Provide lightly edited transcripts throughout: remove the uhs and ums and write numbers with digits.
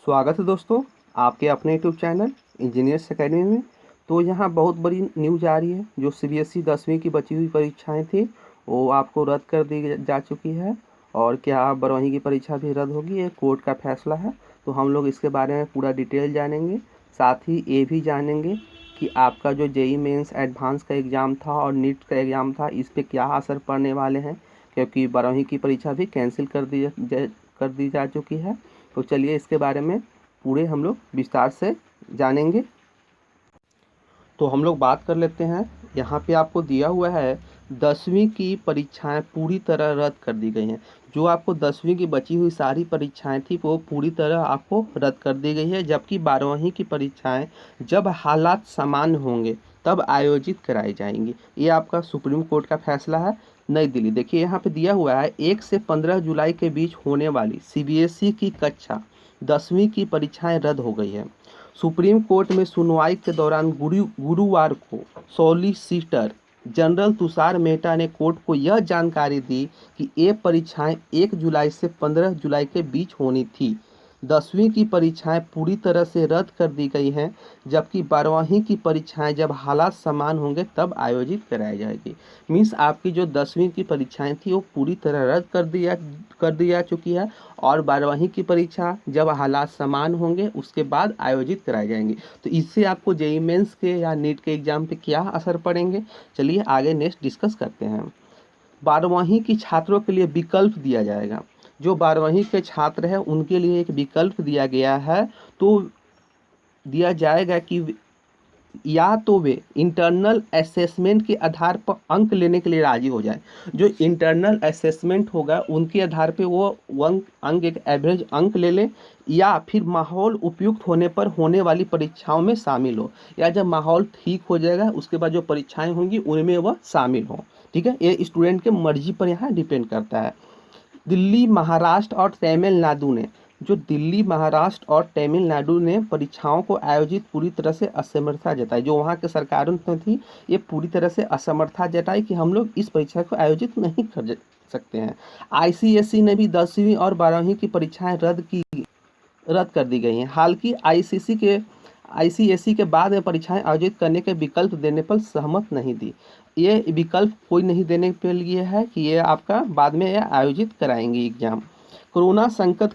स्वागत है दोस्तों आपके अपने यूट्यूब चैनल इंजीनियर्स एकेडमी में। तो यहाँ बहुत बड़ी न्यूज़ आ रही है। जो सीबीएसई 10वीं की बची हुई परीक्षाएं थी वो आपको रद्द कर दी जा चुकी है। और क्या 12वीं की परीक्षा भी रद्द होगी, ये कोर्ट का फैसला है। तो हम लोग इसके बारे में पूरा डिटेल जानेंगे। साथ ही ये भी जानेंगे कि आपका जो जेई मेंस एडवांस का एग्ज़ाम था और नीट का एग्ज़ाम था, इस पर क्या असर पड़ने वाले हैं, क्योंकि 12वीं की परीक्षा भी कैंसिल कर दी जा चुकी है। तो चलिए इसके बारे में पूरे हम लोग विस्तार से जानेंगे। तो हम लोग बात कर लेते हैं। यहाँ पे आपको दिया हुआ है 10वीं की परीक्षाएं पूरी तरह रद्द कर दी गई हैं। जो आपको 10वीं की बची हुई सारी परीक्षाएं थी वो पूरी तरह आपको रद्द कर दी गई है, जबकि 12वीं की परीक्षाएं जब हालात सामान्य होंगे तब आयोजित कराई जाएंगी। ये आपका सुप्रीम कोर्ट का फैसला है, नई दिल्ली। देखिए यहाँ पे दिया हुआ है 1 से 15 जुलाई के बीच होने वाली सीबीएसई की कक्षा 10वीं की परीक्षाएं रद्द हो गई है। सुप्रीम कोर्ट में सुनवाई के दौरान गुरुवार को सॉलिसिटर जनरल तुषार मेहता ने कोर्ट को यह जानकारी दी कि ये परीक्षाएं 1 जुलाई से 15 जुलाई के बीच होनी थी। 10वीं की परीक्षाएं पूरी तरह से रद्द कर दी गई हैं, जबकि 12वीं की परीक्षाएं जब हालात समान होंगे तब आयोजित कराई जाएगी। मीन्स आपकी जो 10वीं की परीक्षाएं थी वो पूरी तरह रद्द कर दी जा चुकी है, और 12वीं की परीक्षा जब हालात समान होंगे उसके बाद आयोजित कराई जाएंगी। तो इससे आपको जेई मेंस के या नीट के एग्जाम पे क्या असर पड़ेंगे, चलिए आगे नेक्स्ट डिस्कस करते हैं। 12वीं की छात्रों के लिए विकल्प दिया जाएगा। जो 12वीं के छात्र हैं उनके लिए एक विकल्प दिया गया है। तो दिया जाएगा कि या तो वे इंटरनल असेसमेंट के आधार पर अंक लेने के लिए राजी हो जाए। जो इंटरनल असेसमेंट होगा उनके आधार पे वो अंक एक एवरेज अंक ले लें, या फिर माहौल उपयुक्त होने पर होने वाली परीक्षाओं में शामिल हो, या जब माहौल ठीक हो जाएगा उसके बाद जो परीक्षाएं होंगी उनमें वह शामिल हो। ठीक है, ये स्टूडेंट के मर्जी पर यहाँ डिपेंड करता है। दिल्ली, महाराष्ट्र और तमिलनाडु ने जो दिल्ली, महाराष्ट्र और तमिलनाडु ने परीक्षाओं को आयोजित पूरी तरह से असमर्थता जताई। जो वहाँ के सरकारों ने थी ये पूरी तरह से असमर्थता जताई कि हम लोग इस परीक्षा को आयोजित नहीं कर सकते हैं। आईसीएसई ने भी 10वीं और 12वीं की परीक्षाएं रद्द कर दी गई हैं। हालांकि आईसीएसई के बाद में परीक्षाएं आयोजित करने के विकल्प देने पर सहमत नहीं दी। ये विकल्प कोई नहीं देने के लिए है कि ये आपका बाद में ये आयोजित कराएंगे एग्जाम। कोरोना संकट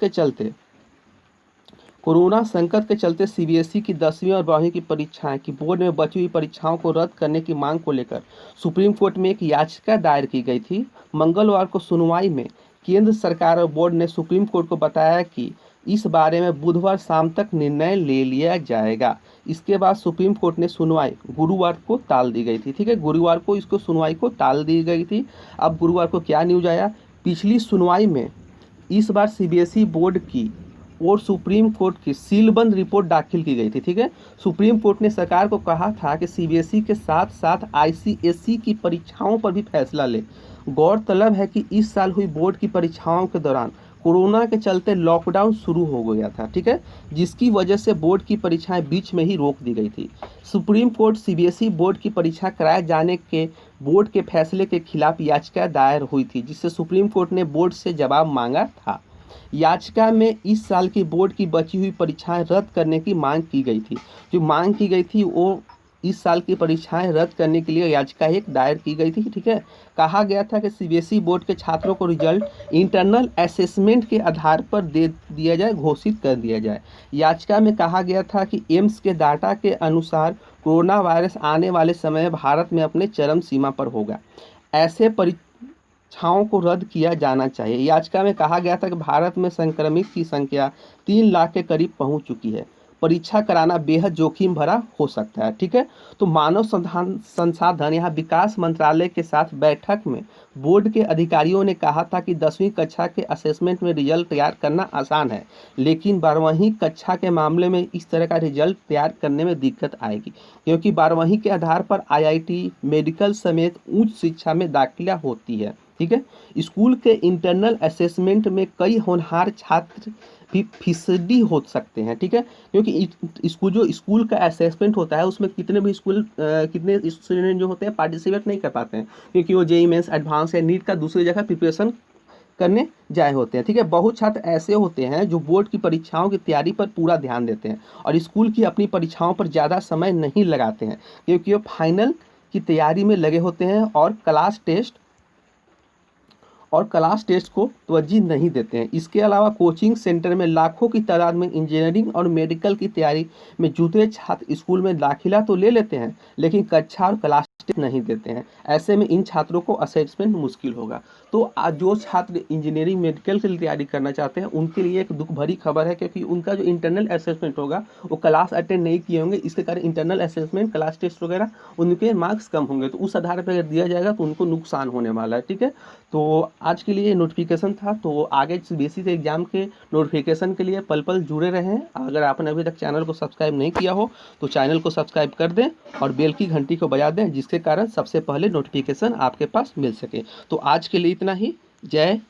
के चलते सीबीएसई की 10वीं और 12वीं की परीक्षाएं की बोर्ड में बची हुई परीक्षाओं को रद्द करने की मांग को लेकर सुप्रीम कोर्ट में एक याचिका दायर की गई थी। मंगलवार को सुनवाई में केंद्र सरकार और बोर्ड ने सुप्रीम कोर्ट को बताया कि इस बारे में बुधवार शाम तक निर्णय ले लिया जाएगा। इसके बाद सुप्रीम कोर्ट ने सुनवाई गुरुवार को टाल दी गई थी। ठीक है, गुरुवार को इसको सुनवाई को टाल दी गई थी। अब गुरुवार को क्या न्यूज आया, पिछली सुनवाई में इस बार सीबीएसई बोर्ड की और सुप्रीम कोर्ट की सीलबंद रिपोर्ट दाखिल की गई थी। ठीक है, सुप्रीम कोर्ट ने सरकार को कहा था कि सीबीएसई के साथ साथ आईसीएसई की परीक्षाओं पर भी फैसला ले। गौरतलब है कि इस साल हुई बोर्ड की परीक्षाओं के दौरान कोरोना के चलते लॉकडाउन शुरू हो गया था। ठीक है, जिसकी वजह से बोर्ड की परीक्षाएं बीच में ही रोक दी गई थी। सुप्रीम कोर्ट सीबीएसई बोर्ड की परीक्षा कराए जाने के बोर्ड के फैसले के खिलाफ याचिका दायर हुई थी, जिससे सुप्रीम कोर्ट ने बोर्ड से जवाब मांगा था। याचिका में इस साल की बोर्ड की बची हुई परीक्षाएं रद्द करने की मांग की गई थी। जो मांग की गई थी वो इस साल की परीक्षाएं रद्द करने के लिए याचिका एक दायर की गई थी। ठीक है, कहा गया था कि सीबीएसई बोर्ड के छात्रों को रिजल्ट इंटरनल असेसमेंट के आधार पर दे दिया जाए, घोषित कर दिया जाए। याचिका में कहा गया था कि एम्स के डाटा के अनुसार कोरोना वायरस आने वाले समय भारत में अपने चरम सीमा पर होगा। ऐसे परीक्षाओं को रद्द किया जाना चाहिए। याचिका में कहा गया था कि भारत में संक्रमित की संख्या 3 लाख के करीब पहुंच चुकी है। परीक्षा कराना बेहद जोखिम भरा हो सकता है। ठीक है, तो मानव संसाधन यहाँ विकास मंत्रालय के साथ बैठक में बोर्ड के अधिकारियों ने कहा था कि 10वीं कक्षा के असेसमेंट में रिजल्ट तैयार करना आसान है, लेकिन 12वीं कक्षा के मामले में इस तरह का रिजल्ट तैयार करने में दिक्कत आएगी, क्योंकि 12वीं के आधार पर आईआईटी, मेडिकल समेत उच्च शिक्षा में दाखिला होती है। ठीक है, स्कूल के इंटरनल असेसमेंट में कई होनहार छात्र भी फिसडी हो सकते हैं। ठीक है, क्योंकि स्कूल का असेसमेंट होता है उसमें कितने स्टूडेंट जो होते हैं पार्टिसिपेट नहीं कर पाते हैं, क्योंकि वो जेई मेंस एडवांस या नीट का दूसरी जगह प्रिपरेशन करने जाए होते हैं। ठीक है, बहुत छात्र ऐसे होते हैं जो बोर्ड की परीक्षाओं की तैयारी पर पूरा ध्यान देते हैं और स्कूल की अपनी परीक्षाओं पर ज़्यादा समय नहीं लगाते हैं, क्योंकि वो फाइनल की तैयारी में लगे होते हैं और क्लास टेस्ट को तवज्जो नहीं देते हैं। इसके अलावा कोचिंग सेंटर में लाखों की तादाद में इंजीनियरिंग और मेडिकल की तैयारी में जुटे छात्र स्कूल में दाखिला तो ले लेते हैं, लेकिन कक्षा और क्लास टेस्ट नहीं देते हैं। ऐसे में इन छात्रों को असेसमेंट मुश्किल होगा। तो आज जो छात्र इंजीनियरिंग मेडिकल के लिए तैयारी करना चाहते हैं उनके लिए एक दुख भरी खबर है, क्योंकि उनका जो इंटरनल असेसमेंट होगा वो क्लास अटेंड नहीं किए होंगे। इसके कारण इंटरनल असेसमेंट, क्लास टेस्ट वगैरह उनके मार्क्स कम होंगे, तो उस आधार पर अगर दिया जाएगा तो उनको नुकसान होने वाला है। ठीक है, तो आज के लिए नोटिफिकेशन था। तो आगे सीबीएसई के एग्जाम के नोटिफिकेशन के लिए पल पल जुड़े रहें। अगर आपने अभी तक चैनल को सब्सक्राइब नहीं किया हो तो चैनल को सब्सक्राइब कर दें और बेल की घंटी को बजा दें, जिसके कारण सबसे पहले नोटिफिकेशन आपके पास मिल सके। तो आज के लिए इतना ही। जय